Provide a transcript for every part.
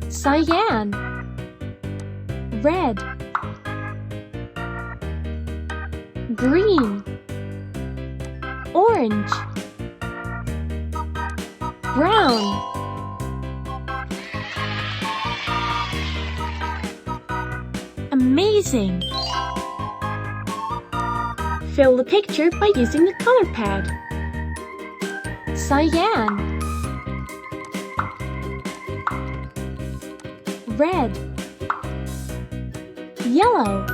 cyan, red, green, orange, brown, amazing! Fill the picture by using the color pad. Cyan, red, yellow,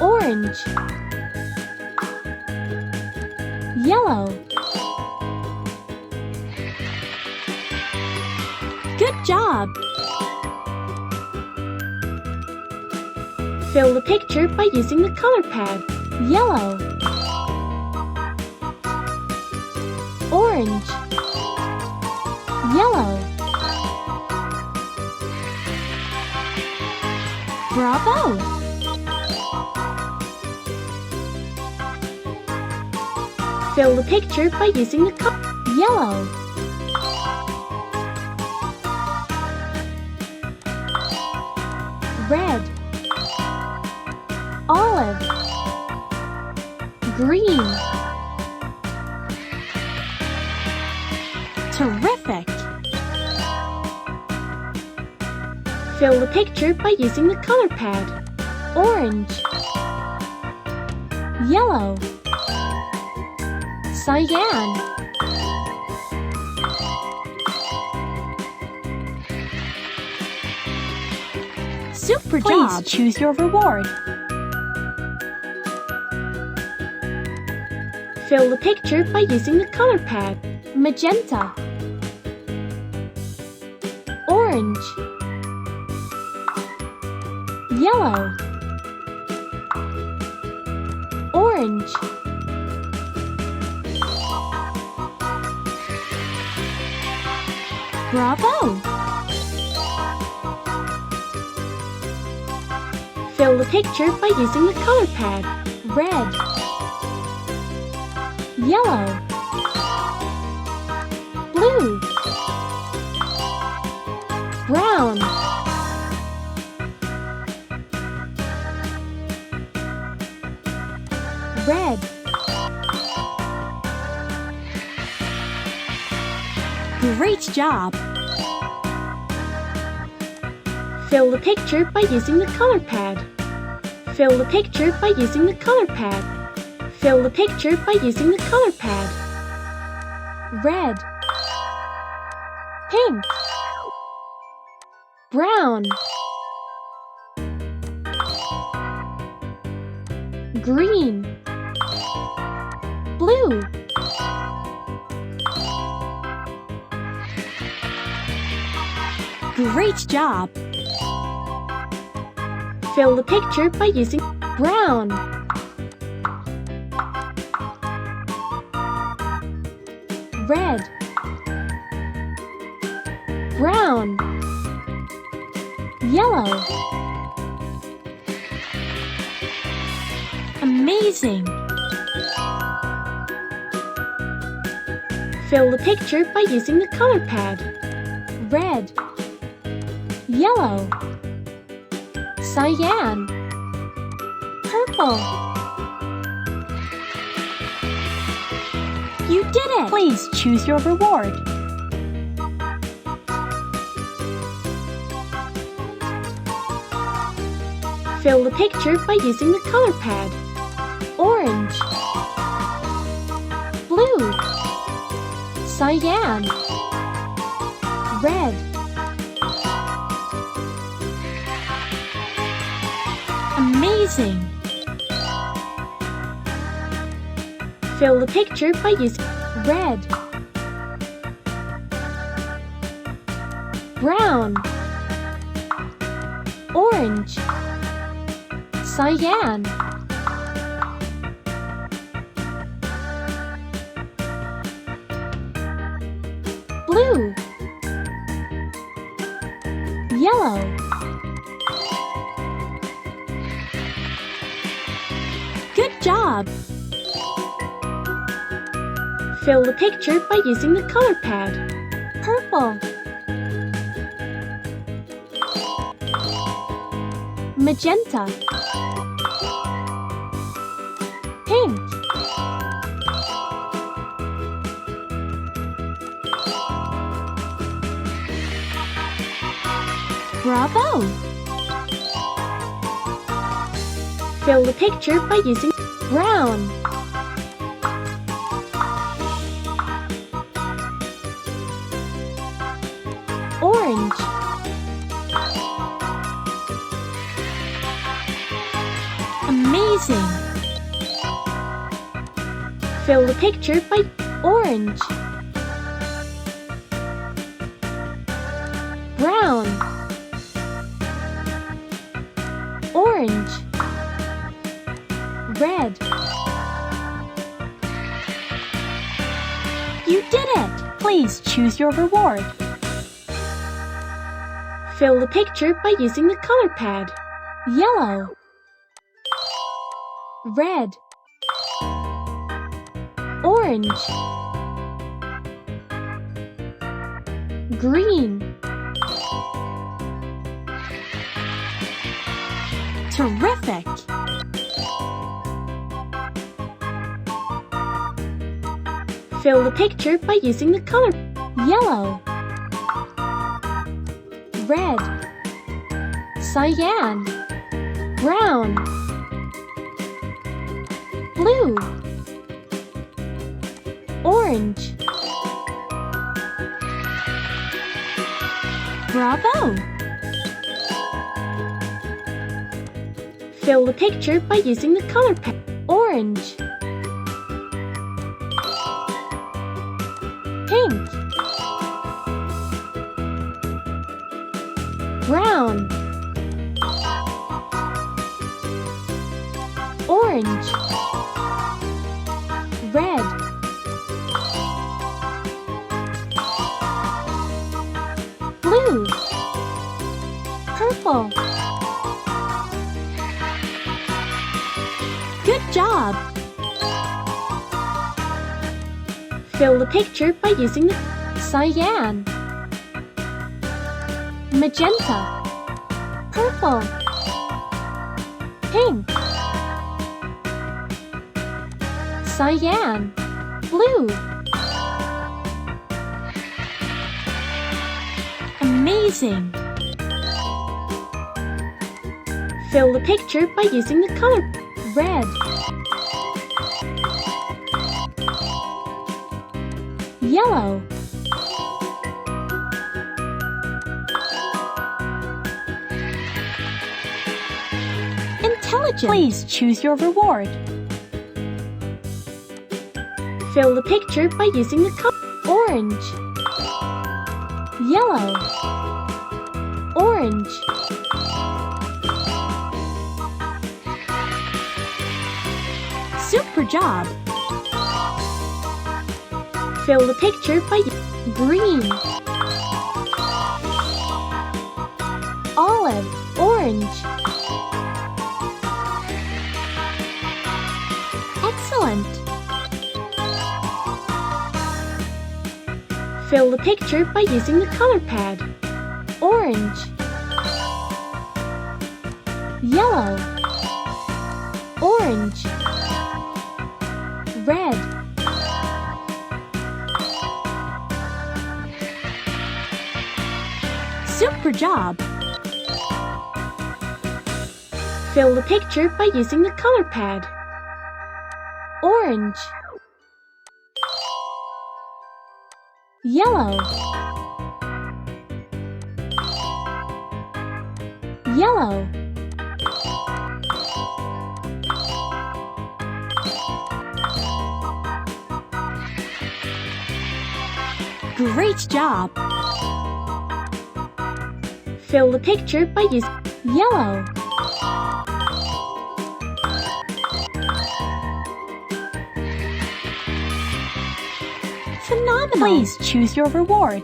orange, yellow. Good job! Fill the picture by using the color pad. Yellow, orange, yellow. Bravo! Fill the picture by using the color. Yellow, red, olive, green. Terrific! Fill the picture by using the color pad. Orange, yellow, cyan, super job! Please choose your reward. Fill the picture by using the color pad. Magenta, orange, yellow, orange, bravo! Fill the picture by using the color pad. Red, yellow, blue, brown, red. Great job! Fill the picture by using the color pad. Fill the picture by using the color pad. Fill the picture by using the color pad. Red, pink, brown, green, blue, great job! Fill the picture by using brown, red, brown, yellow. Amazing! Fill the picture by using the color pad. Red, yellow, cyan, purple. You did it! Please choose your reward. Fill the picture by using the color pad. Orange, blue, cyan, red. Amazing! Fill the picture by using red, brown, orange, cyan, blue, yellow. Good job! Fill the picture by using the color pad. Purple, magenta, pink, bravo! Fill the picture by using brown, orange, amazing! Fill the picture by orange, brown, orange, red. You did it! Please choose your reward. Fill the picture by using the color pad. Yellow, red, orange, green. Terrific! Fill the picture by using the color yellow, red, cyan, brown, blue, orange. Bravo! Fill the picture by using the color palette. Orange, pink, brown, orange, red, blue, purple. Good job! Fill the picture by using the cyan, magenta, purple, pink, cyan, blue. Amazing! Fill the picture by using the color red, yellow, intelligent. Please choose your reward. Fill the picture by using the color orange, yellow, orange, super job! Fill the picture by green, olive, orange. Excellent! Fill the picture by using the color pad. Orange, yellow, orange, red, super job! Fill the picture by using the color pad. Orange, yellow, yellow, great job! Fill the picture by using yellow, phenomenal! Please choose your reward.